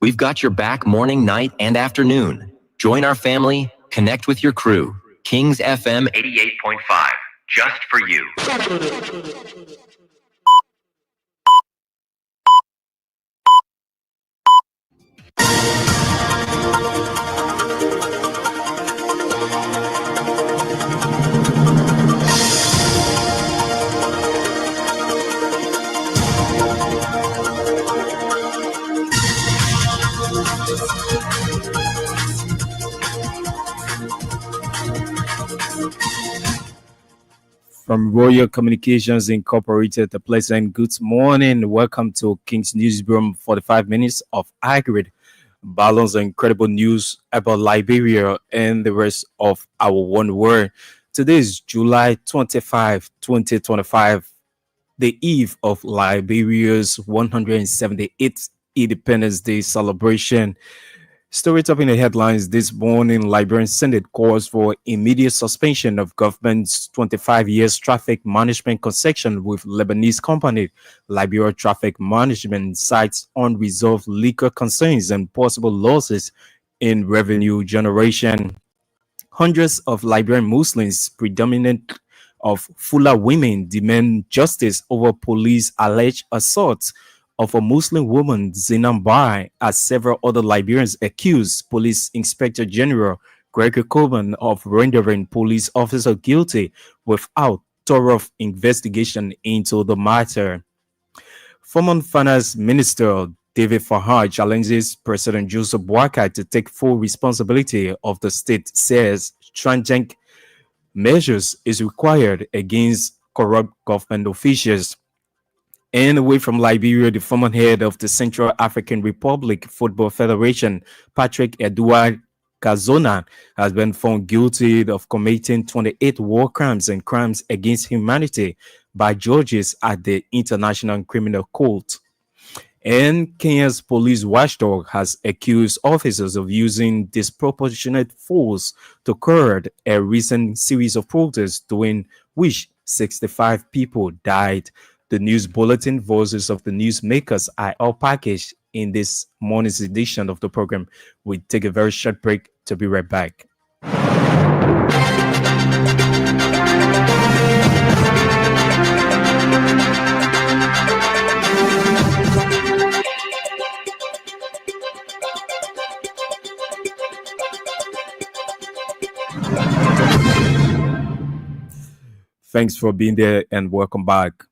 We've got your back morning, night, and afternoon. Join our family, connect with your crew. Kings FM 88.5, just for you. From Royal Communications Incorporated, a pleasant good morning. Welcome to King's Newsroom, 45 minutes of accurate, balanced, and incredible news about Liberia and the rest of our one world. Today is July 25, 2025, the eve of Liberia's 178th Independence Day celebration. Story topping the headlines this morning: Liberian Senate calls for immediate suspension of government's 25 years traffic management concession with Lebanese company. Liberia Traffic Management cites unresolved legal concerns and possible losses in revenue generation. Hundreds of Liberian Muslims, predominant of Fula women, demand justice over police alleged assault of a Muslim woman, Zinam Bai, as several other Liberians accuse Police Inspector General Gregory Coburn of rendering police officer guilty without thorough investigation into the matter. Former Finance Minister David Farhad challenges President Joseph Boakai to take full responsibility of the state, says stringent measures is required against corrupt government officials. And away from Liberia, the former head of the Central African Republic Football Federation, Patrick Edouard Cazona, has been found guilty of committing 28 war crimes and crimes against humanity by judges at the International Criminal Court. And Kenya's police watchdog has accused officers of using disproportionate force to curb a recent series of protests during which 65 people died. The news bulletin, Voices of the Newsmakers, are all packaged in this morning's edition of the program. We take a very short break to be right back. Thanks for being there and welcome back.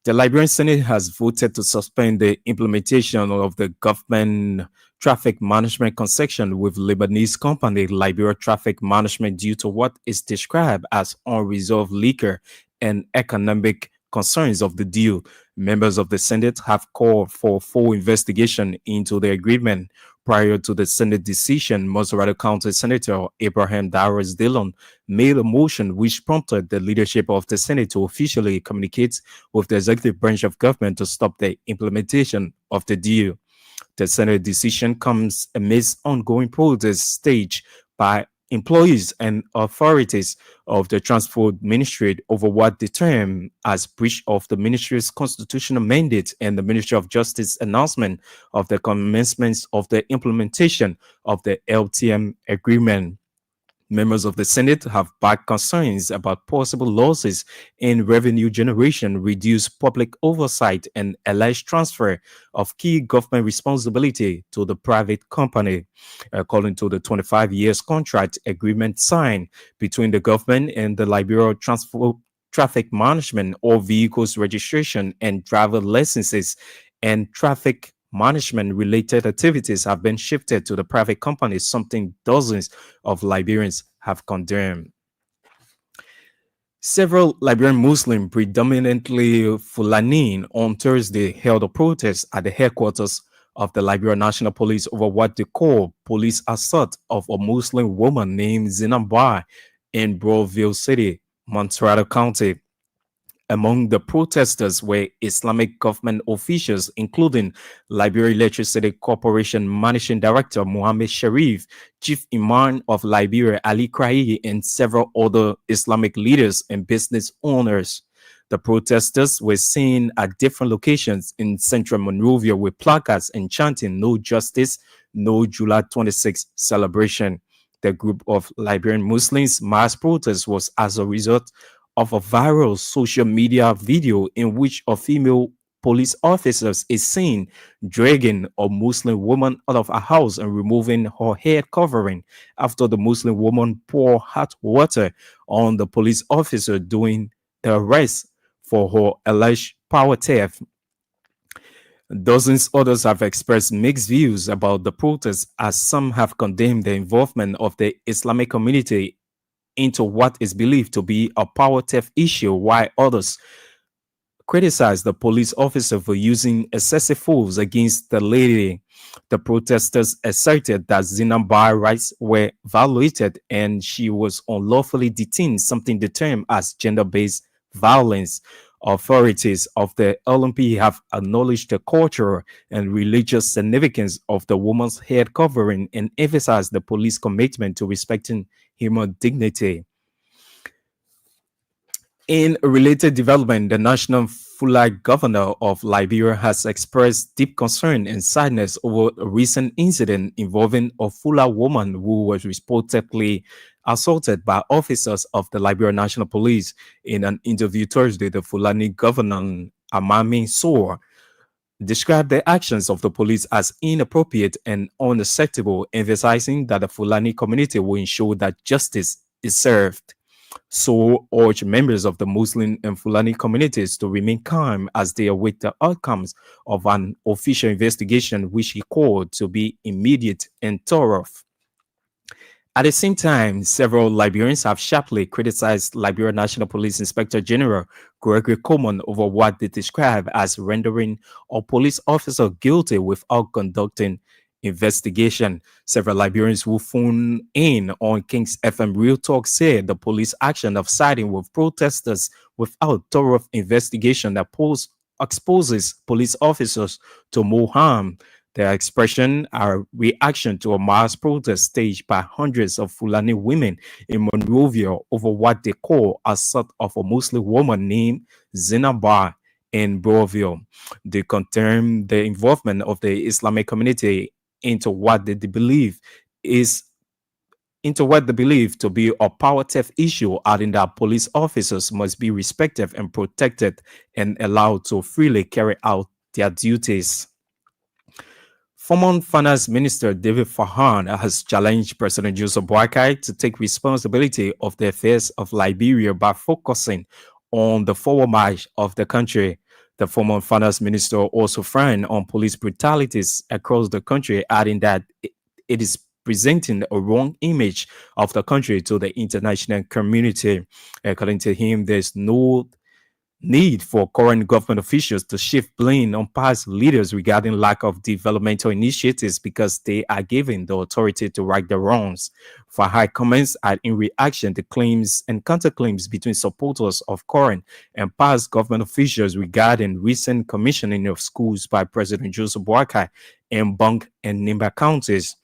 The Liberian Senate has voted to suspend the implementation of the government traffic management concession with Lebanese company Liberia Traffic Management due to what is described as unresolved legal and economic concerns of the deal. Members of the Senate have called for full investigation into the agreement. Prior to the Senate decision, Maserati County Senator Abraham Darius Dillon made a motion which prompted the leadership of the Senate to officially communicate with the executive branch of government to stop the implementation of the deal. The Senate decision comes amidst ongoing protests staged by employees and authorities of the Transport Ministry over what they term as breach of the ministry's constitutional mandate and the Ministry of Justice announcement of the commencement of the implementation of the LTM agreement. Members of the Senate have backed concerns about possible losses in revenue generation, reduced public oversight, and alleged transfer of key government responsibility to the private company. According to the 25 years contract agreement signed between the government and the Liberia Transport Traffic Management, all vehicles registration and driver licenses and traffic management related activities have been shifted to the private companies, something dozens of Liberians have condemned. Several Liberian Muslims, predominantly Fulani, on Thursday held a protest at the headquarters of the Liberia National Police over what they call police assault of a Muslim woman named Zinam Bai in Broadville City, Montserrat County. Among the protesters were Islamic government officials, including Liberia Electricity Corporation Managing Director Mohammed Sharif, Chief Imam of Liberia Ali Kraigi, and several other Islamic leaders and business owners. The protesters were seen at different locations in central Monrovia with placards and chanting "No Justice, No July 26 celebration." The group of Liberian Muslims mass protest was as a result of a viral social media video in which a female police officer is seen dragging a Muslim woman out of a house and removing her head covering after the Muslim woman poured hot water on the police officer during the arrest for her alleged power theft. Dozens others have expressed mixed views about the protests, as some have condemned the involvement of the Islamic community into what is believed to be a power theft issue, while others criticized the police officer for using excessive force against the lady. The protesters asserted that Zinamba's rights were violated and she was unlawfully detained, something determined as gender-based violence. Authorities of the LMP have acknowledged the cultural and religious significance of the woman's head covering and emphasized the police commitment to respecting human dignity. In a related development, the national Fulani governor of Liberia has expressed deep concern and sadness over a recent incident involving a Fulani woman who was reportedly assaulted by officers of the Liberia National Police. In an interview Thursday, the Fulani governor Amami Soar described the actions of the police as inappropriate and unacceptable, emphasizing that the Fulani community will ensure that justice is served. So urged members of the Muslim and Fulani communities to remain calm as they await the outcomes of an official investigation, which he called to be immediate and thorough. At the same time, several Liberians have sharply criticized Liberia National Police Inspector General Gregory Coleman over what they describe as rendering a police officer guilty without conducting investigation. Several Liberians who phoned in on King's FM Real Talk said the police action of siding with protesters without thorough investigation that exposes police officers to more harm. Their expression are reaction to a mass protest staged by hundreds of Fulani women in Monrovia over what they call assault of a Muslim woman named Zinabar in Broville. They condemn the involvement of the Islamic community into what they believe is into what they believe to be a power theft issue, adding that police officers must be respected and protected and allowed to freely carry out their duties. Former Finance Minister David Farhan has challenged President Joseph Boakai to take responsibility of the affairs of Liberia by focusing on the forward march of the country. The former Finance Minister also frowned on police brutalities across the country, adding that it is presenting a wrong image of the country to the international community. According to him, there's no need for current government officials to shift blame on past leaders regarding lack of developmental initiatives because they are given the authority to right the wrongs. Fahai comments are in reaction to claims and counterclaims between supporters of current and past government officials regarding recent commissioning of schools by President Joseph Boakai in Bunk and Nimba counties.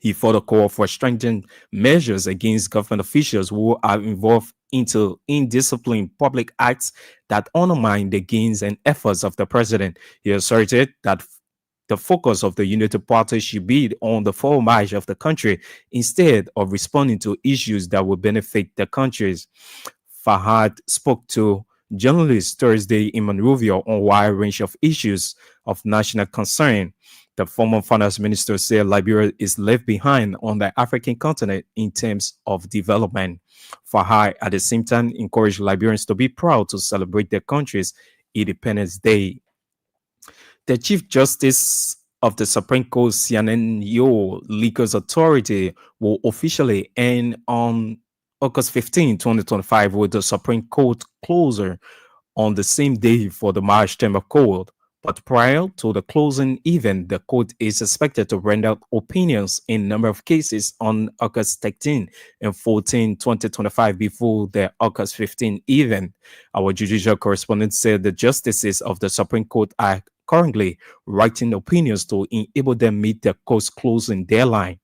He further called for strengthened measures against government officials who are involved into indisciplined public acts that undermine the gains and efforts of the president. He asserted that the focus of the United Party should be on the forward march of the country instead of responding to issues that will benefit the countries. Fahad spoke to journalists Thursday in Monrovia on a wide range of issues of national concern. The former finance minister said Liberia is left behind on the African continent in terms of development. Fahad, at the same time, encouraged Liberians to be proud to celebrate their country's Independence Day. The Chief Justice of the Supreme Court, CNNO Legal Authority, will officially end on August 15, 2025, with the Supreme Court closer on the same day for the March term of court. But prior to the closing event, the court is expected to render opinions in a number of cases on August 13 and 14, 2025, before the August 15 event. Our judicial correspondent said the justices of the Supreme Court are currently writing opinions to enable them meet the court's closing deadline.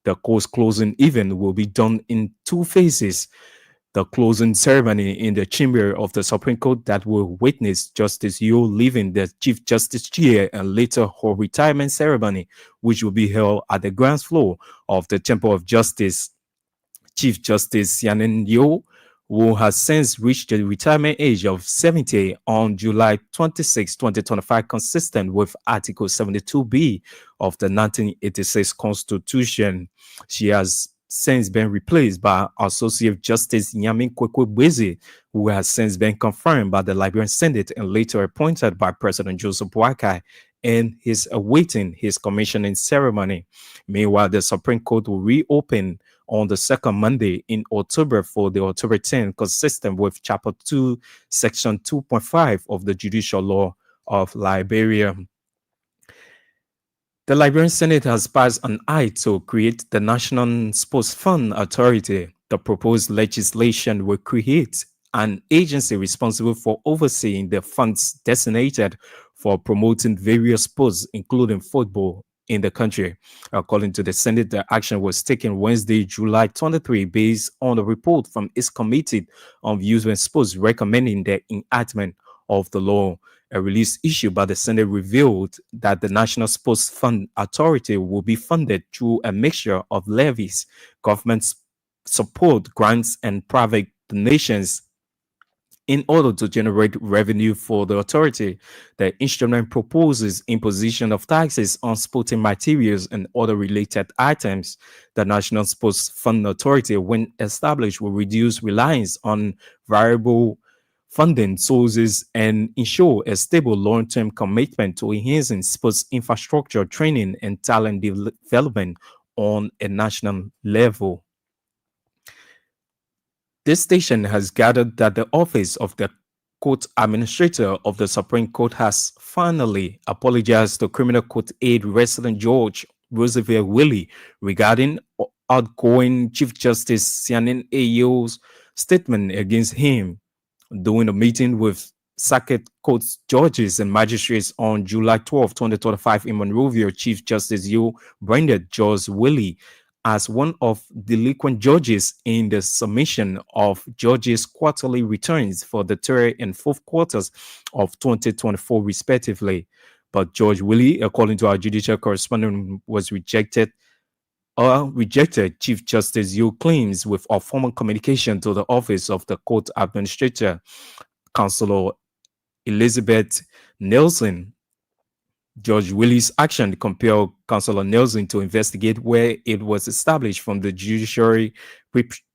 The court's closing event will be done in two phases. The closing ceremony in the chamber of the Supreme Court that will witness Justice Yu leaving the Chief Justice chair and later her retirement ceremony, which will be held at the ground floor of the Temple of Justice. Chief Justice Yanin Yo, who has since reached the retirement age of 70 on July 26, 2025, consistent with Article 72B of the 1986 Constitution. She has since been replaced by Associate Justice Yamin Kwekwe, who has since been confirmed by the Liberian Senate and later appointed by President Joseph Boakai, and is awaiting his commissioning ceremony. Meanwhile, the Supreme Court will reopen on the second Monday in October for the October 10, consistent with Chapter 2, Section 2.5 of the Judicial Law of Liberia. The Liberian Senate has passed an act to create the National Sports Fund Authority. The proposed legislation will create an agency responsible for overseeing the funds designated for promoting various sports, including football, in the country. According to the Senate, the action was taken Wednesday, July 23, based on a report from its Committee on Youth and Sports recommending the enactment of the law. A release issued by the Senate revealed that the National Sports Fund Authority will be funded through a mixture of levies, government support, grants, and private donations. In order to generate revenue for the authority, the instrument proposes imposition of taxes on sporting materials and other related items. The National Sports Fund Authority, when established, will reduce reliance on variable funding sources and ensure a stable long-term commitment to enhancing sports infrastructure, training, and talent development on a national level. This station has gathered that the office of the court administrator of the Supreme Court has finally apologized to criminal court aide resident George Roosevelt Willie regarding outgoing Chief Justice Sianin Ayo's statement against him. During a meeting with circuit court judges and magistrates on July 12, 2025 in Monrovia, Chief Justice Yu branded George Willie as one of delinquent judges in the submission of judges' quarterly returns for the third and fourth quarters of 2024, respectively. But George Willie, according to our judicial correspondent, was rejected Chief Justice Yu claims with a formal communication to the office of the court administrator, Counselor Elizabeth Nelson. Judge Willie's action compelled Councillor Nelson to investigate where it was established from the judiciary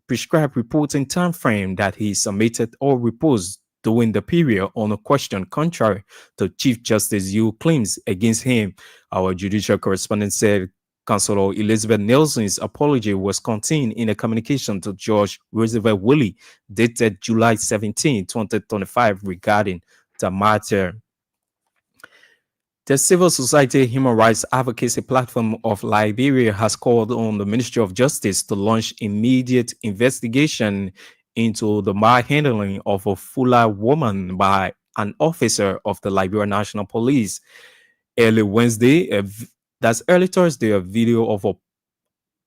prescribed reporting time frame that he submitted all reports during the period on a question contrary to Chief Justice Yu claims against him. Our judicial correspondent said Councillor Elizabeth Nelson's apology was contained in a communication to Judge Roosevelt Willie dated July 17, 2025 regarding the matter. The Civil Society Human Rights Advocacy Platform of Liberia has called on the Ministry of Justice to launch immediate investigation into the manhandling of a Fula woman by an officer of the Liberia National Police. Early Thursday, a video of a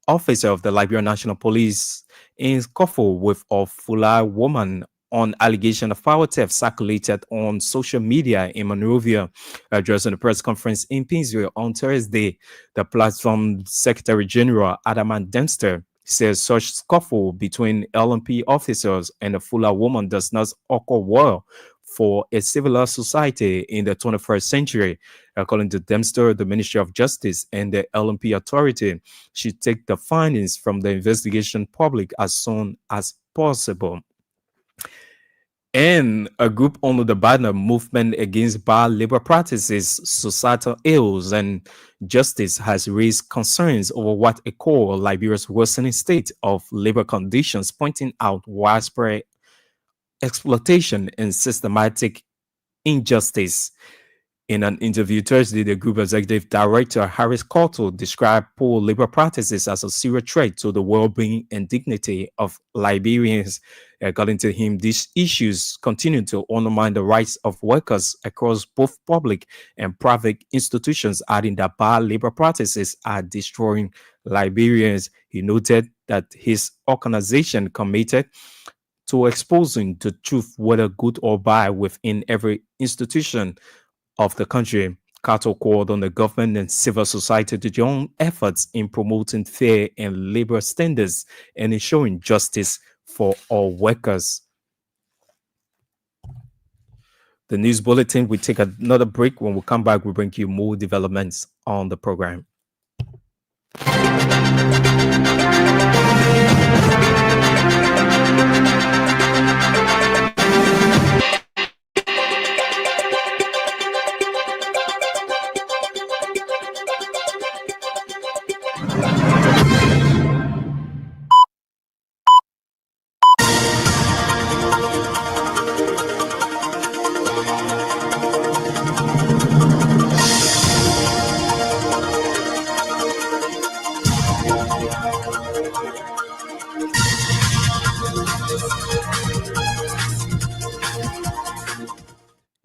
officer of the Liberia National Police in scuffle with a Fula woman on allegation of power theft circulated on social media in Monrovia. Addressing a press conference in Pinsville on Thursday, the platform Secretary General Adaman Dempster says such scuffle between LMP officers and a Fula woman does not occur well for a civilized society in the 21st century. According to Dempster, the Ministry of Justice and the LMP Authority should take the findings from the investigation public as soon as possible. And a group under the banner Movement Against Bad Labor Practices, Societal Ills, and Justice has raised concerns over what it calls Liberia's worsening state of labor conditions, pointing out widespread exploitation and systematic injustice. In an interview Thursday, the group executive director, Harris Cotto, described poor labor practices as a serious threat to the well-being and dignity of Liberians. According to him, these issues continue to undermine the rights of workers across both public and private institutions, adding that bad labor practices are destroying Liberians. He noted that his organization committed to exposing the truth, whether good or bad, within every institution of the country. Carter called on the government and civil society to join efforts in promoting fair and labor standards and ensuring justice for all workers. The news bulletin, we take another break. When we come back, we bring you more developments on the program.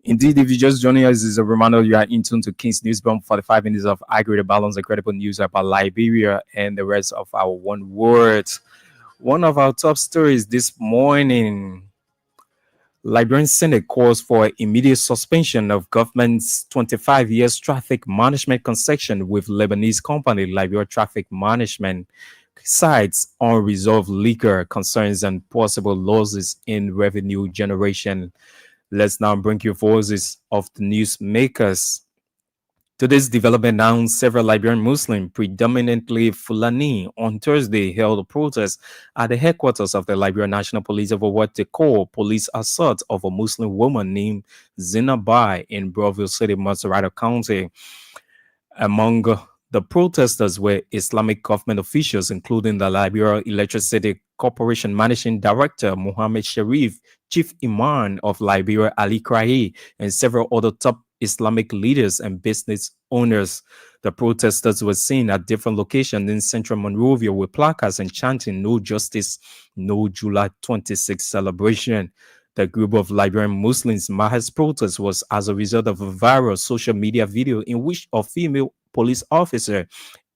Indeed, if you just joining us, is a reminder you are in tune to King's Newsroom, 45 minutes of high-grade balance, incredible news about Liberia and the rest of our one word. One of our top stories this morning: Liberian Senate calls for immediate suspension of government's 25 years traffic management concession with Lebanese company Liberia Traffic Management, cites unresolved legal concerns and possible losses in revenue generation. Let's now bring you voices of the newsmakers. Today's development now, several Liberian Muslims, predominantly Fulani, on Thursday held a protest at the headquarters of the Liberian National Police over what they call police assault of a Muslim woman named Zinabai in Brownsville City, Maserati County. Among the protesters were Islamic government officials, including the Liberia Electricity Corporation Managing Director Mohammed Sharif, Chief Imam of Liberia Ali Kraye, and several other top Islamic leaders and business owners. The protesters were seen at different locations in central Monrovia with placards and chanting "No Justice, No July 26 celebration." The group of Liberian Muslims Mahes protest was as a result of a viral social media video in which a female police officer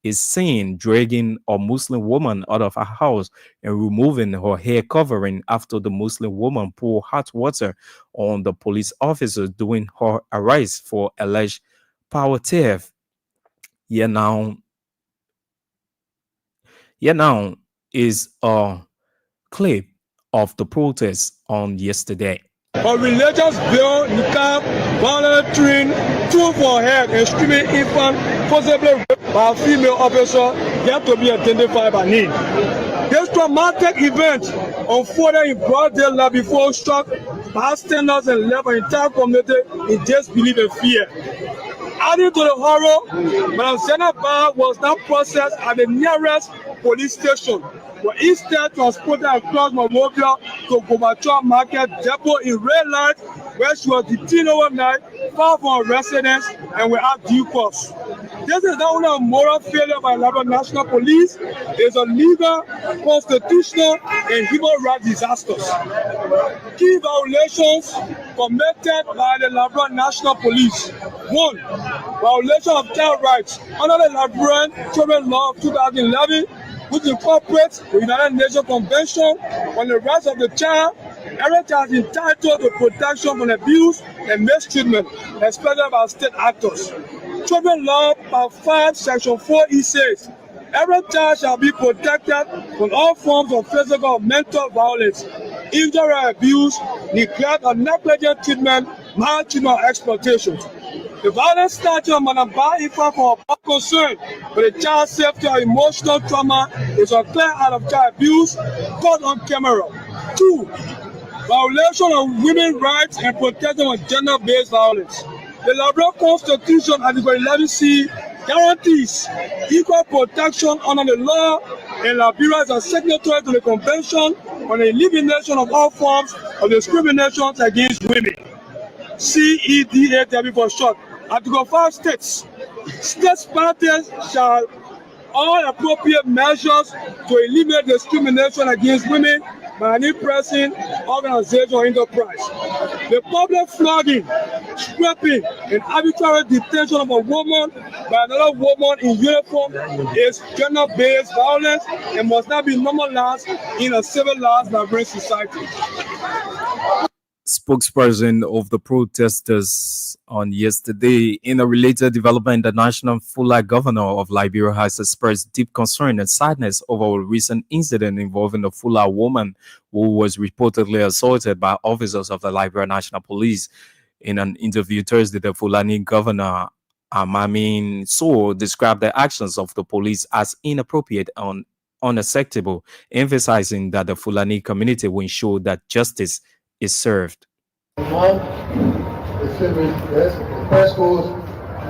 is seen dragging a Muslim woman out of her house and removing her hair covering after the Muslim woman poured hot water on the police officer during her arrest for alleged power theft. Here now is a clip of the protest on yesterday. A religious bill, niqab, volunteering, tool for head, and streaming infant forcibly raped by a female officer yet to be identified by name. This traumatic event unfolded in broad daylight before struck bystanders and left an entire community in disbelief and fear. Adding to the horror, Madam Zenaba was now processed at the nearest police station, but instead transported across Monrovia to Gomatua Market Depot in red light, where she was detained overnight, far from her residence, and without due course. This is not only a moral failure by Liberia National Police, it's a legal, constitutional, and human rights disasters. Key violations committed by the Liberia National Police. 1. Violation of child rights under the Liberian Children Law of 2011, which incorporates the United Nations Convention on the Rights of the Child. Every child is entitled to protection from abuse and mistreatment, especially by state actors. Children Law Part 5, Section 4E says, every child shall be protected from all forms of physical or mental violence, injury or abuse, neglect or negligent treatment, maltreatment or exploitation. The violent statute of Madam Ifa for our concern with the child's safety or emotional trauma is a clear act of child abuse caught on camera. 2. Violation of women's rights and protection of gender-based violence. The Liberian Constitution, Article 11C, guarantees equal protection under the law, and Liberia is a signatory to the Convention on the Elimination of all forms of discrimination against women. CEDAW for short. Article 5 states, state parties shall all appropriate measures to eliminate discrimination against women by any pressing organization or enterprise. The public flogging, stripping, and arbitrary detention of a woman by another woman in uniform is gender-based violence and must not be normalized in a civilized Liberian society. Spokesperson of the protesters on yesterday. In a related development, the National Fuller Governor of Liberia has expressed deep concern and sadness over a recent incident involving a Fuller woman who was reportedly assaulted by officers of the Liberia National Police. In an interview Thursday, the Fulani governor, Amamin So, described the actions of the police as inappropriate and unacceptable, emphasizing that the Fulani community will ensure that justice is served. The first goes,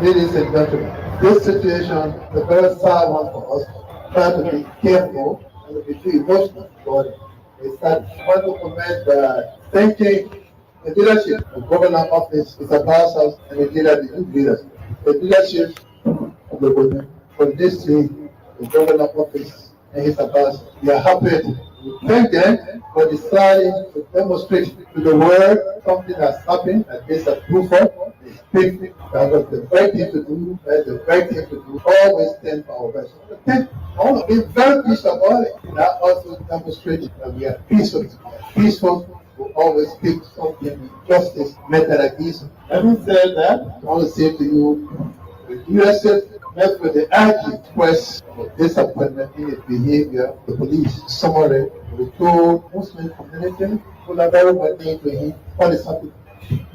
ladies and gentlemen, this situation is a very sad one for us. Try to be careful and be too emotional about it. It's that I want to commend the thinking, the leadership of governor office is about us and the leadership. The leadership of the women from this team, the governor office and his advisors. We are happy. We thank them for deciding to demonstrate to the world something that's happened and this is proof of. They speak that was the right thing to do, that's the right thing to do. Always stand for our rights. I want to be very peaceful about it. That also demonstrates that we are peaceful. Peaceful will always speak something with justice, method like this. Having said that, I want to say to you, the leadership met with the urgent express of disappointment in the behavior of the police. Summary, we told Muslim community who are very much need to hear what is happening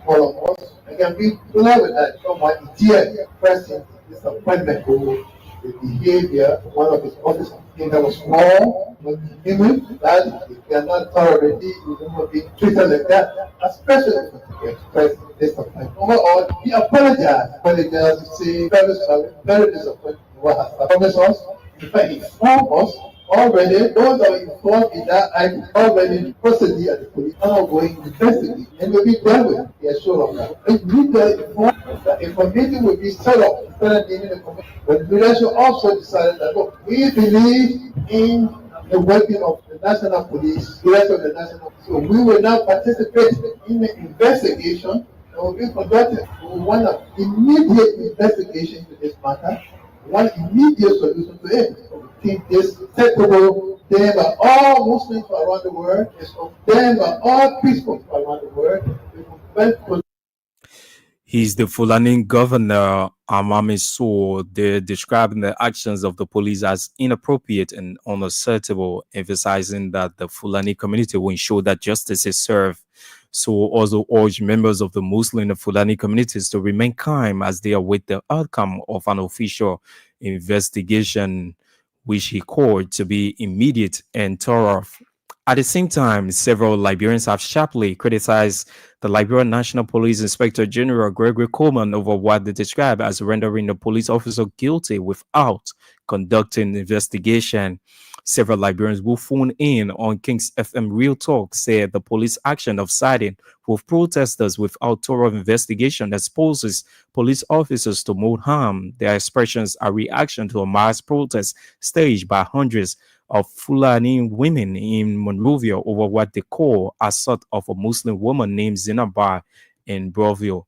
all of us. I can be clear with that. Someone dear expressing disappointment over the behavior of one of his officers. He that was small, but human, that he cannot tolerate it, he will not be treated like that, especially for express disappointment. Overall, he apologized. Apologized to say very sorry, very disappointed in what has happened. Promise us, in fact, he informed us already, those that were involved in that act already proceeded at the police ongoing investigation and will be dealt with. He assured us that. If we get informed that a committee will be set up instead of naming a committee, but the leadership also decided that look, we believe in the working of the national police, the rest of the national police. So we will now participate in the investigation that will be conducted. We want an immediate investigation into this matter. One immediate solution to it. We think this acceptable then by all Muslims around the world, is then by all Christians around the world. He's the Fulani governor, Amami So. They're describing the actions of the police as inappropriate and unacceptable, emphasizing that the Fulani community will ensure that justice is served. So also urge members of the Muslim and Fulani communities to remain calm as they await the outcome of an official investigation, which he called to be immediate and thorough. At the same time, several Liberians have sharply criticized the Liberian National Police Inspector General Gregory Coleman over what they describe as rendering the police officer guilty without conducting investigation. Several Liberians who phoned in on King's FM Real Talk said the police action of siding with protesters without thorough investigation exposes police officers to more harm. Their expressions are reaction to a mass protest staged by hundreds of Fulani women in Monrovia over what they call assault of a Muslim woman named Zinabar in Broville.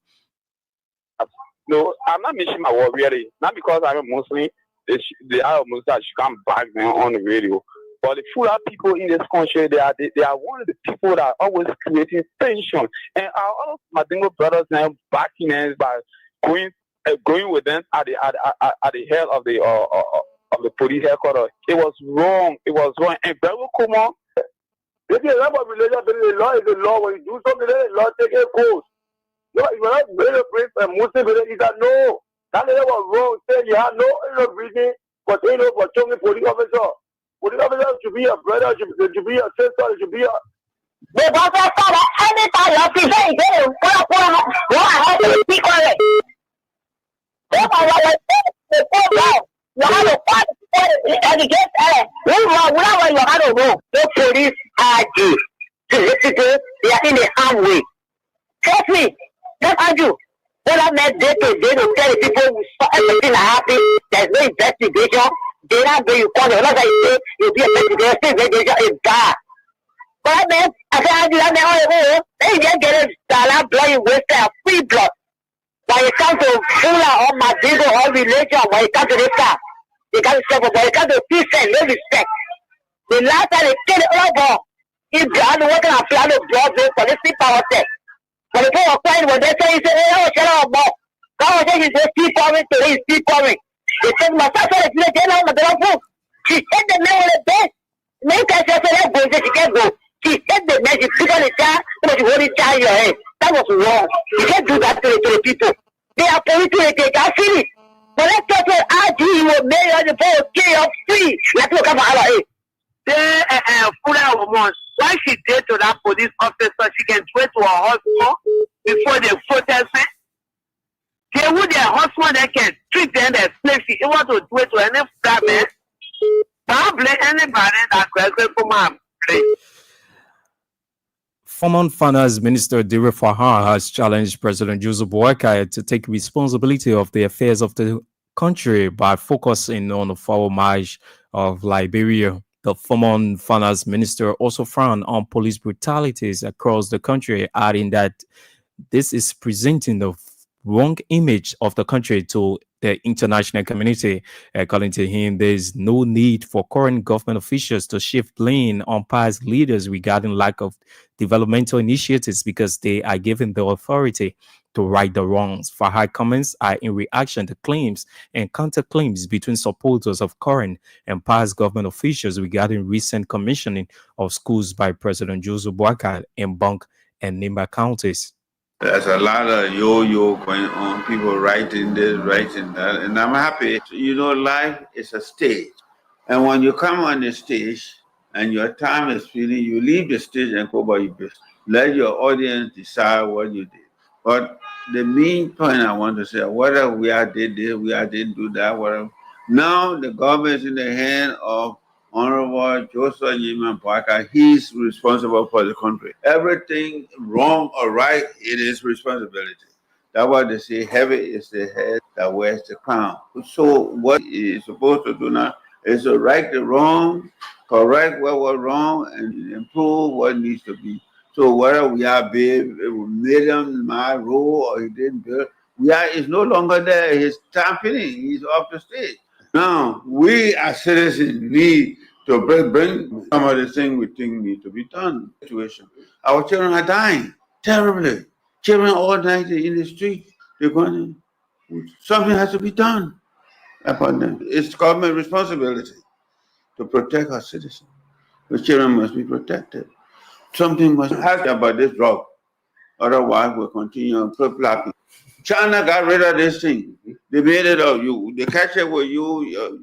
No, I'm not missing my word really. Not because I'm a Muslim. They are Muslims that should come back on the radio. But the Fulani people in this country, they are one of the people that are always creating tension. And all of my Dingo brothers now backing them by going with them at the head of the police headquarters. It was wrong. It was wrong. And very come on. If you remember religion, the law is the law. When you do something, the law take a course. No, you are not going to bring a Muslim religion. He said no. That lady was wrong. Saying you have no reason for choking police officer. Police officer should be a brother, should be a sister, should be a. The boss said that anytime you present it, go ahead and speak on it. Those are what they say now. You have to fight against it. Whenever you have to go, the police are G. They are in the harm way. Trust me, that's Andrew. When I met day to day to tell the people everything that happened, there's no investigation. They not do you call it. Like I say, you'll be a investigation is bad. But man, I said, I do that, man, they just get a dollar blood, you waste that free blood. When it comes to Fula or Madigo or religion, when it comes to this stuff, you got to stop. When it comes to peace and no respect, the last time they killed it all ball, if they are working on piano blood, for this thing power tech. When the people are crying, when they say, oh, shut up, ball. God says he's keep coming to his keep coming. He said, my sister is not getting on the phone. She said the man on the bed. Man can't say that go, she can't go. She said the man, she put on the child, but she hold the child in your head. That was wrong. You can't do that to the people. They are politically they can feel it. But let's talk to RG, you will make on the phone, get up free. Let's look at our Fuller woman, why she did to that police officer, she can wait to her husband before they protest her. They would their husband they can treat them as slaves. She want to do it to any black man. Don't blame anybody that graduated from her place. Former Finance Minister Dere Farhan has challenged President Joseph Boakai to take responsibility of the affairs of the country by focusing on the forward march of Liberia. The former Finance Minister also frowned on police brutalities across the country, adding that this is presenting the wrong image of the country to the international community. According to him, there is no need for current government officials to shift blame on past leaders regarding lack of developmental initiatives because they are given the authority to right the wrongs. Fahad comments are in reaction to claims and counterclaims between supporters of current and past government officials regarding recent commissioning of schools by President Joseph Boakai in Bunk and Nimba counties. There's a lot of yo-yo going on, people writing this, writing that, and I'm happy. You know, life is a stage. And when you come on the stage and your time is finished, you leave the stage and go about your business. Let your audience decide what you did. But the main point I want to say, whether we are did this, we are didn't do that, whatever. Now the government is in the hand of Honorable Joseph Nyiman Boakai. He's responsible for the country. Everything wrong or right, it is responsibility. That's why they say heavy is the head that wears the crown. So what he is supposed to do now is to right the wrong, correct what was wrong, and improve what needs to be. So whether we are big, we made him my role or he didn't build, it's no longer there. He's stamping, he's off the stage. Now, we as citizens need to bring some of the things we think need to be done. Situation. Our children are dying terribly. Children all night in the street. They're going. Something has to be done upon them. It's government responsibility to protect our citizens. The children must be protected. Something must happen about this drug. Otherwise, we'll continue flip-flopping. China got rid of this thing. They made it up. They catch it with you,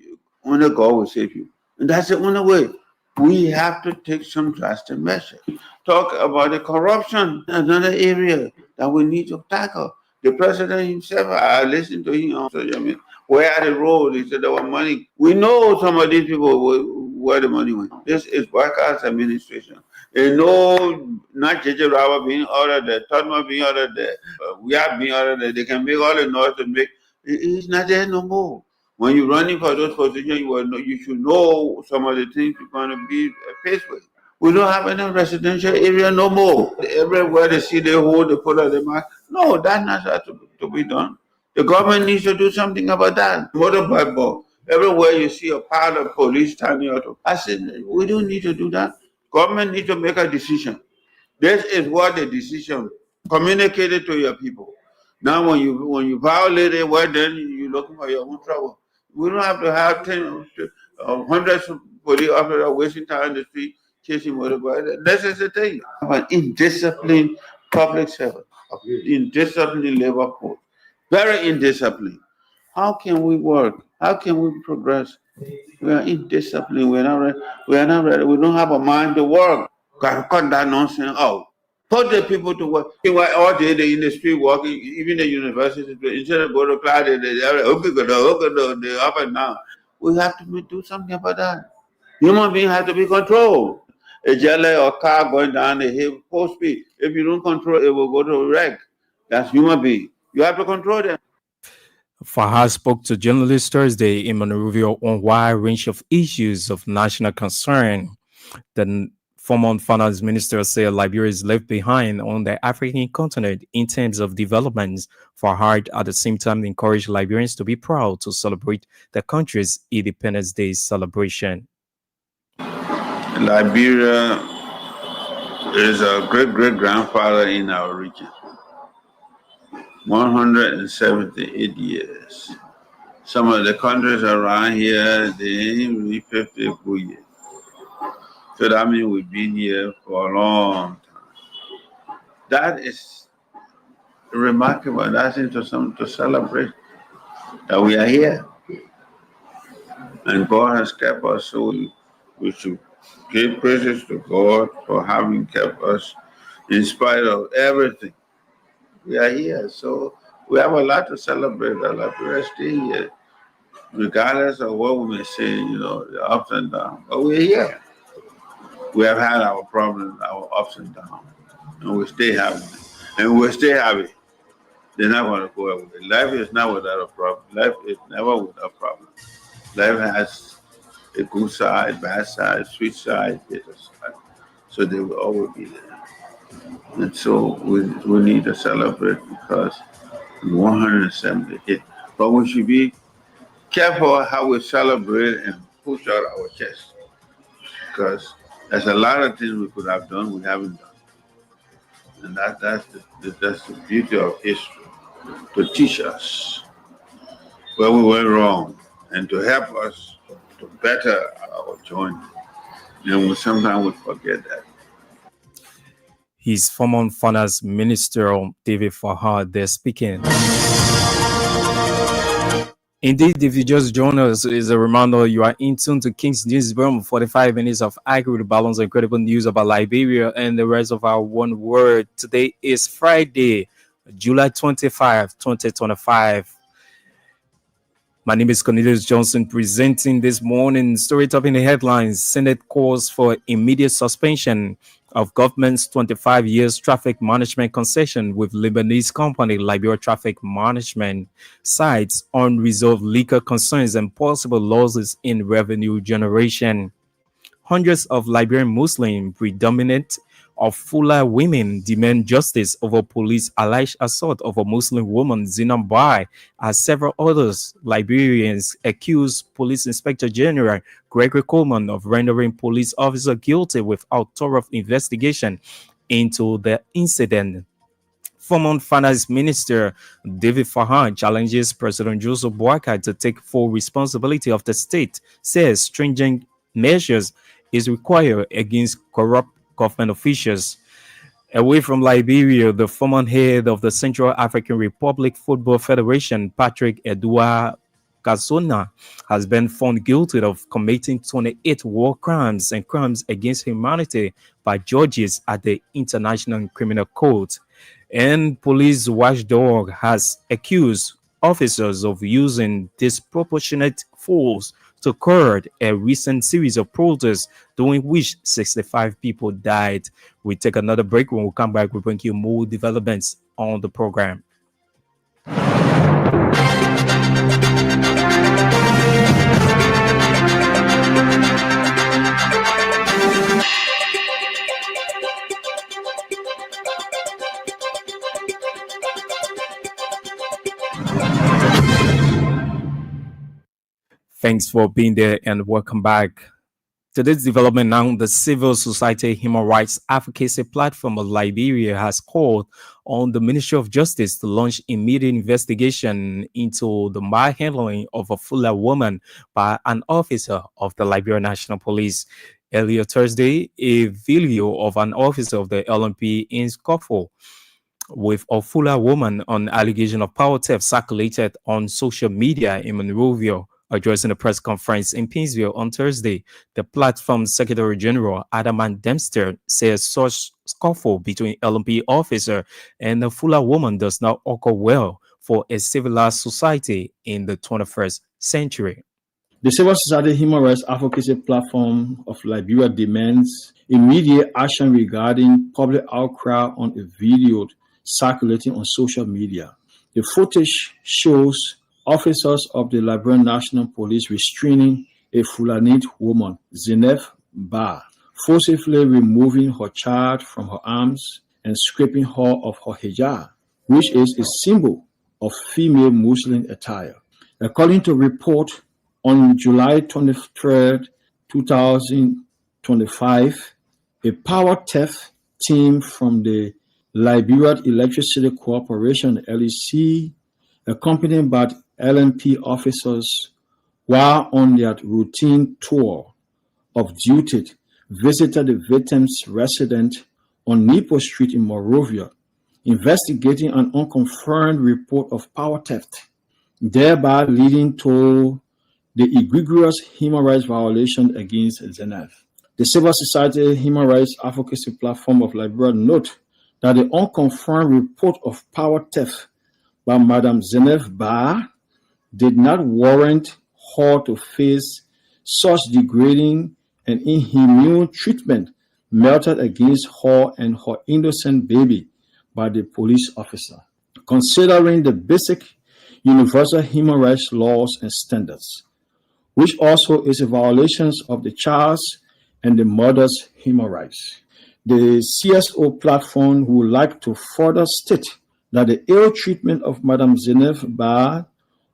only God will save you. And that's the only way. We have to take some drastic measures. Talk about the corruption, another area that we need to tackle. The president himself, I listened to him on social media. Where are the roads? He said there was money. We know some of these people where the money went. This is Boakai's administration. They know not JJ Rawa being ordered there, Totma being ordered there, we are being ordered there. They can make all the noise to make. It's not there no more. When you're running for those positions, you should know some of the things you're going to be faced with. We don't have any residential area no more. Everywhere they see they hold, they put out the mark. No, that's not to be done. The government needs to do something about that. Motorbike ball. Everywhere you see a pile of police standing out. I said, we don't need to do that. Government needs to make a decision. This is what the decision communicated to your people. Now, when you violate it, well, then you're looking for your own trouble. We don't have to have hundreds of police officers wasting time in the street chasing motorbikes. This is the thing. An indisciplined public servant, indisciplined labor force, very indisciplined. How can we work? How can we progress? We are indisciplined. We are not ready. We don't have a mind to work. Gotta cut that nonsense out. Put the people to work. All day they in the street walking, even the university, instead of go to class, they're up and down. We have to do something about that. Human beings have to be controlled. A jelly or car going down the hill full speed. If you don't control it, will go to a wreck. That's human being. You have to control them. Fahad spoke to journalists Thursday in Monrovia on a wide range of issues of national concern. The Former finance minister said Liberia is left behind on the African continent in terms of developments. Fahad at the same time encouraged Liberians to be proud to celebrate the country's Independence Day celebration. Liberia is a great-great-grandfather in our region. 178 years. Some of the countries around here, they ain't really 50 good years. So that means we've been here for a long time. That is remarkable. That's into something to celebrate, that we are here. And God has kept us, so we should give praises to God for having kept us in spite of everything. We are here, so we have a lot to celebrate. That Liberia is still here, regardless of what we may say, the ups and downs. But we're here. We have had our problems, our ups and downs, and we stay happy. And we'll stay happy. They're not going to go away. Life is not without a problem. Life is never without problems. Life has a good side, bad side, sweet side, bitter side. So they will always be there. And so we need to celebrate because 170 hit. But we should be careful how we celebrate and push out our chest. Because there's a lot of things we could have done, we haven't done. And that's the beauty of history, to teach us where we went wrong and to help us to better our journey. And sometimes we forget that. His former finance minister, David Fahad, there speaking. Indeed, if you just join us, is a reminder you are in tune to King's Newsroom, 45 minutes of accurate balance, incredible news about Liberia and the rest of our one word. Today is Friday, July 25, 2025. My name is Cornelius Johnson, presenting this morning. Story top in the headlines: Senate calls for immediate suspension of government's 25 years traffic management concession with Lebanese company Liberia Traffic Management, cites unresolved legal concerns and possible losses in revenue generation. Hundreds of Liberian Muslim, predominant of Fula women, demand justice over police alleged assault of a Muslim woman, Zinam Bai, as several others Liberians accuse Police Inspector General Gregory Coleman of rendering police officer guilty without thorough investigation into the incident. Former Finance Minister David Fahad challenges President Joseph Boakai to take full responsibility of the state, says stringent measures is required against corrupt government officials. Away from Liberia, the former head of the Central African Republic Football Federation, Patrick Edouard Kazona, has been found guilty of committing 28 war crimes and crimes against humanity by judges at the International Criminal Court. And police watchdog has accused officers of using disproportionate force to curb a recent series of protests during which 65 people died. We take another break. When we come back, we bring you more developments on the program. Thanks for being there and welcome back. Today's development now, the civil society human rights advocacy platform of Liberia has called on the Ministry of Justice to launch immediate investigation into the manhandling of a Fula woman by an officer of the Liberia National Police. Earlier Thursday, a video of an officer of the LNP in scuffle with a Fula woman on allegation of power theft circulated on social media in Monrovia. Addressing a press conference in Pinsville on Thursday, the platform's Secretary General Adaman Dempster says such scuffle between LMP officer and a Fula woman does not occur well for a civilized society in the 21st century. The Civil Society Human Rights Advocacy Platform of Liberia demands immediate action regarding public outcry on a video circulating on social media. The footage shows officers of the Liberian National Police restraining a Fulani woman, Zinef Ba, forcibly removing her child from her arms and stripping her of her hijab, which is a symbol of female Muslim attire. According to a report on July 23rd, 2025, a power theft team from the Liberia Electricity Corporation (LEC), accompanied by LMP officers while on their routine tour of duty, visited the victim's residence on Nepo Street in Monrovia, investigating an unconfirmed report of power theft, thereby leading to the egregious human rights violation against Zenef. The civil society human rights advocacy platform of Liberia note that the unconfirmed report of power theft by Madam Zenef Ba did not warrant her to face such degrading and inhumane treatment meted against her and her innocent baby by the police officer. Considering the basic universal human rights laws and standards, which also is a violation of the child's and the mother's human rights. The CSO platform would like to further state that the ill treatment of Madam Zenef Ba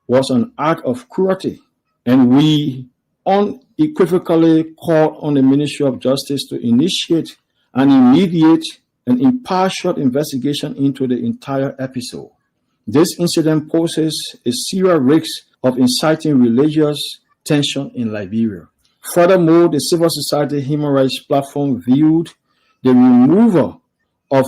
was an act of cruelty, and we unequivocally call on the Ministry of Justice to initiate an immediate and impartial investigation into the entire episode. This incident poses a serious risk of inciting religious tension in Liberia. Furthermore, the civil society human rights platform viewed the removal of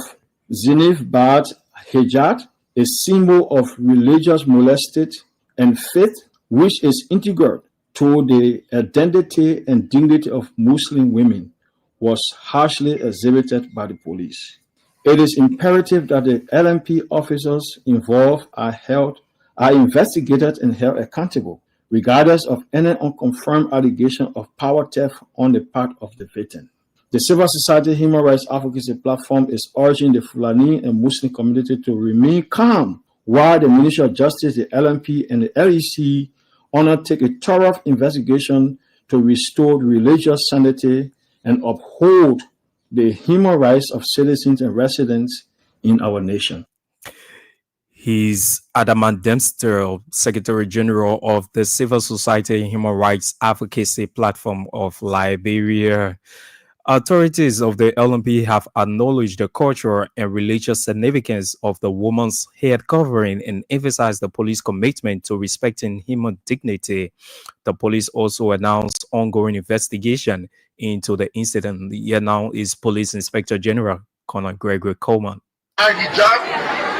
Zenef Ba's hijab, a symbol of religious molested and faith, which is integral to the identity and dignity of Muslim women, was harshly exhibited by the police. It is imperative that the LMP officers involved are investigated and held accountable, regardless of any unconfirmed allegation of power theft on the part of the victim. The Civil Society Human Rights Advocacy Platform is urging the Fulani and Muslim community to remain calm while the Ministry of Justice, the LMP, and the LEC undertake a thorough investigation to restore religious sanity and uphold the human rights of citizens and residents in our nation. He's Adamant Dempster, Secretary General of the Civil Society Human Rights Advocacy Platform of Liberia. Authorities of the LMP have acknowledged the cultural and religious significance of the woman's head covering and emphasized the police commitment to respecting human dignity. The police also announced ongoing investigation into the incident. Here now is Police Inspector General Colonel Gregory Coleman. Hijab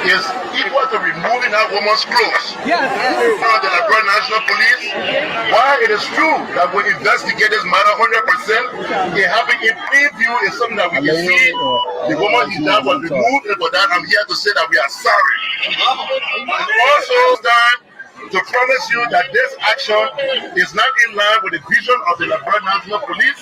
is equal to removing that woman's clothes. Yes. From the Liberia National Police. While it is true that we investigate this matter 100%, it happened in plain view is something that we can see. The woman's hijab was removed, and for that, I'm here to say that we are sorry. Also, time to promise you that this action is not in line with the vision of the Liberia National Police.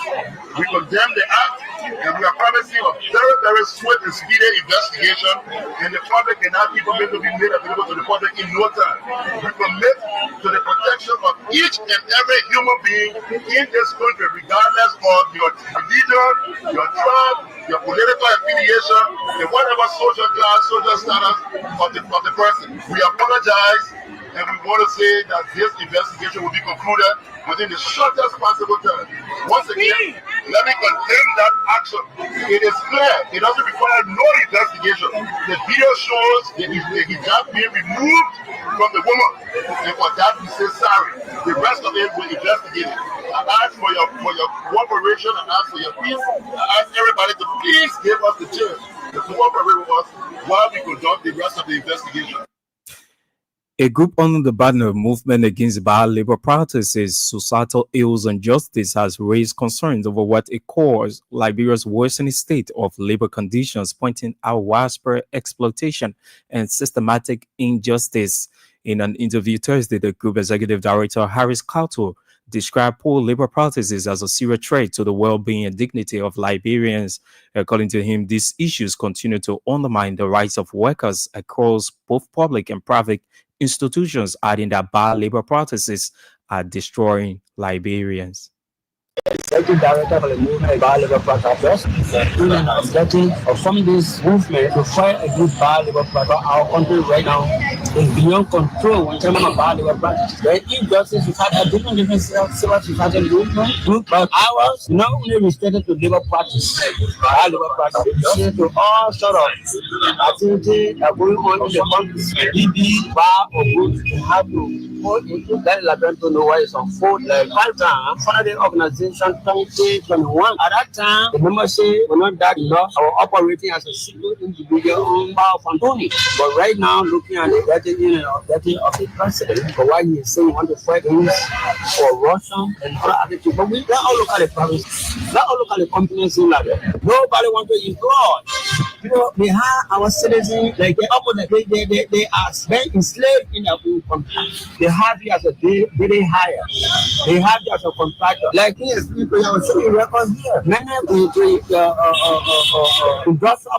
We condemn the act, and we are promising a very, very swift and speedy investigation, and the public and our people will be made available to the public in no time. We commit to the protection of each and every human being in this country, regardless of your religion, your tribe, your political affiliation, and whatever social class, social status of the person. We apologize. And we want to say that this investigation will be concluded within the shortest possible time. Once again, let me condemn that action. It is clear, it doesn't require no investigation. The video shows the hijab being removed from the woman. And for that, we say sorry. The rest of it will investigate it. I ask for your cooperation, I ask for your peace. I ask everybody to please give us the chance to cooperate with us while we conduct the rest of the investigation. A group under the banner Movement Against Bad Labor Practices, Societal Ills and Justice has raised concerns over what it calls Liberia's worsening state of labor conditions, pointing out widespread exploitation and systematic injustice. In an interview Thursday, the group executive director, Harris Kauto, described poor labor practices as a serious threat to the well-being and dignity of Liberians. According to him, these issues continue to undermine the rights of workers across both public and private institutions, adding that bad labor practices are destroying Liberians. Executive Director for the movement Bar Labor Protest, in an objective of forming this movement to fight against Bar Labor Protest. Our country right now is beyond control in terms of Bar Labor Protest. The injustice is had a different civil society movement, but ours not only restricted to labor practice, Bar Labor Protest, it's to all sort of activities that are going on in the country. BB, bar, or groups, we have to let Laban to know what is on foot. Like 5 times, Friday Organization 2021. At that time, the membership were not that enough. Our operating as a single individual owned by Fantoni. But right now, looking at the getting of the president, for why he is saying he want to fight things for Russia and other attitudes. But we don't all look at the province. Not all look at the companies in like that. Nobody want to employ. You know, they have our citizens, like they are being enslaved in their own country. They have you as a daily hire. They have you as a contractor. Like this, people, I will show you records here. Many industrial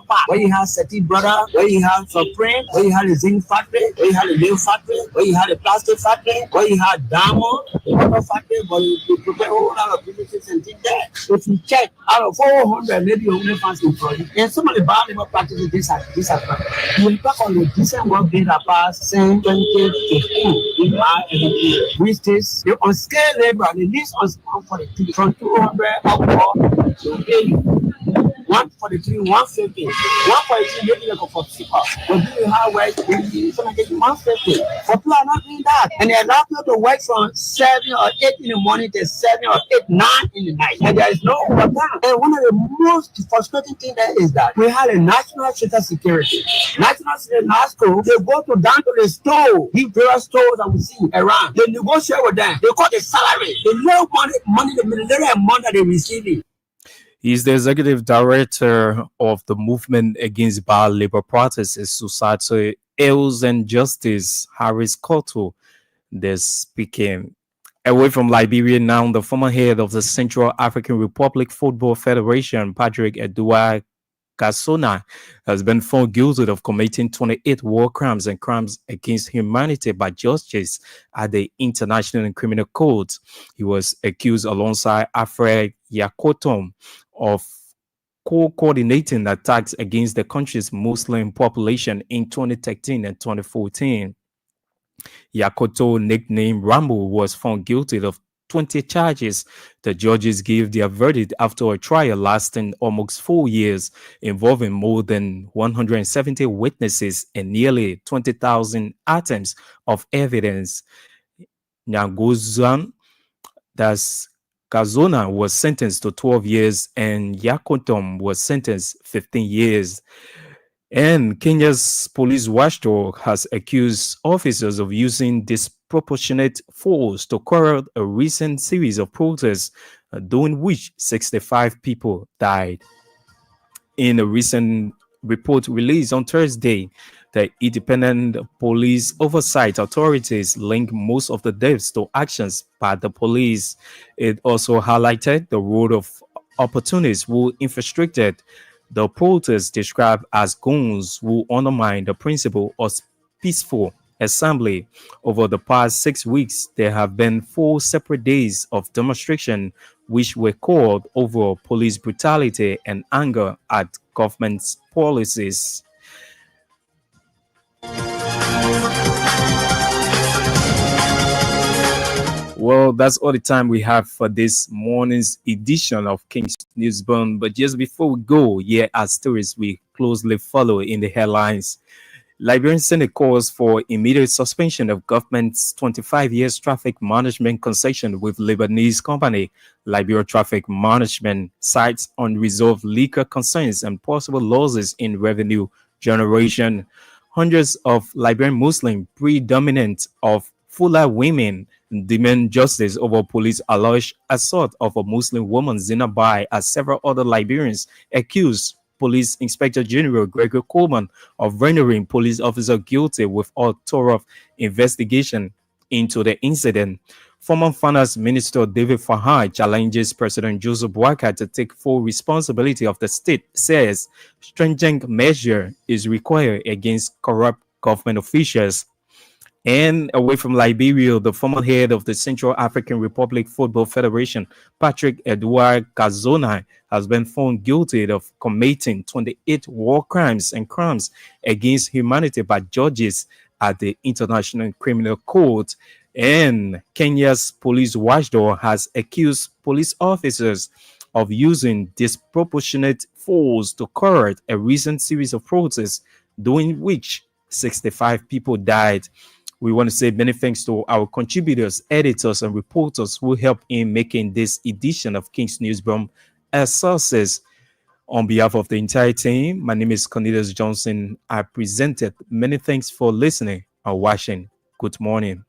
park, where you have Seti Brother, where you have Supreme, where you have the zinc factory, where you have the nail factory, where you have the plastic factory, where you have Diamond, the water factory, but you prepare a whole lot of businesses and things there. If you check, out of 400, maybe only five employees. And some of the bad labor practices, this are you impact on the decent work being past since 2015 in my which is the unskilled labor, the least unskilled for the team from 200 upward to 80. 143, 150, 143, maybe like for people. But do you have work? It's going to get 150. But people are not doing that. And they allow people to work from 7 or 8 in the morning to 7 or 8, 9 in the night. And there is no overtime. And one of the most frustrating things there is that we have a national social security. National security, NASCO, they go down to the store, these various stores that we see around. They negotiate with them. They cut the salary. The little money, the little amount that they receive. He's the executive director of the movement against bar labor practices, Society Ills and Justice, Harris Koto. They're speaking. Away from Liberia now, the former head of the Central African Republic Football Federation, Patrick Edouard Kasona, has been found guilty of committing 28 war crimes and crimes against humanity by judges at the International Criminal Court. He was accused alongside Alfred Yakotom of co-coordinating attacks against the country's Muslim population in 2013 and 2014. Yakoto, nicknamed Rambo, was found guilty of 20 charges. The judges gave their verdict after a trial lasting almost 4 years, involving more than 170 witnesses and nearly 20,000 items of evidence. Nyagozan, that's Kazona, was sentenced to 12 years and Yakotom was sentenced 15 years. And Kenya's police watchdog has accused officers of using disproportionate force to quell a recent series of protests, during which 65 people died. In a recent report released on Thursday, the independent police oversight authorities linked most of the deaths to actions by the police. It also highlighted the role of opportunists who infiltrated the protests, described as goons who undermine the principle of peaceful assembly. Over the past 6 weeks, there have been 4 separate days of demonstration which were called over police brutality and anger at government's policies. Well, that's all the time we have for this morning's edition of King's Newsbone. But just before we go, here are stories we closely follow in the headlines. Liberian Senate calls for immediate suspension of government's 25 years traffic management concession with Lebanese company Liberia Traffic Management, cites unresolved legal concerns and possible losses in revenue generation. Hundreds of Liberian Muslim, predominant of Fula women, demand justice over police alleged assault of a Muslim woman, Zina Bai, as several other Liberians accused Police Inspector General Gregory Coleman of rendering police officer guilty without thorough investigation into the incident. Former Finance Minister David Fahai challenges President Joseph Boakai to take full responsibility of the state, says stringent measure is required against corrupt government officials. And away from Liberia, the former head of the Central African Republic Football Federation, Patrick Edouard Kazonai, has been found guilty of committing 28 war crimes and crimes against humanity by judges at the International Criminal Court. And Kenya's police watchdog has accused police officers of using disproportionate force to curb a recent series of protests, during which 65 people died. We want to say many thanks to our contributors, editors, and reporters who helped in making this edition of King's Newsroom a success. On behalf of the entire team, my name is Cornelius Johnson. I presented. Many thanks for listening and watching. Good morning.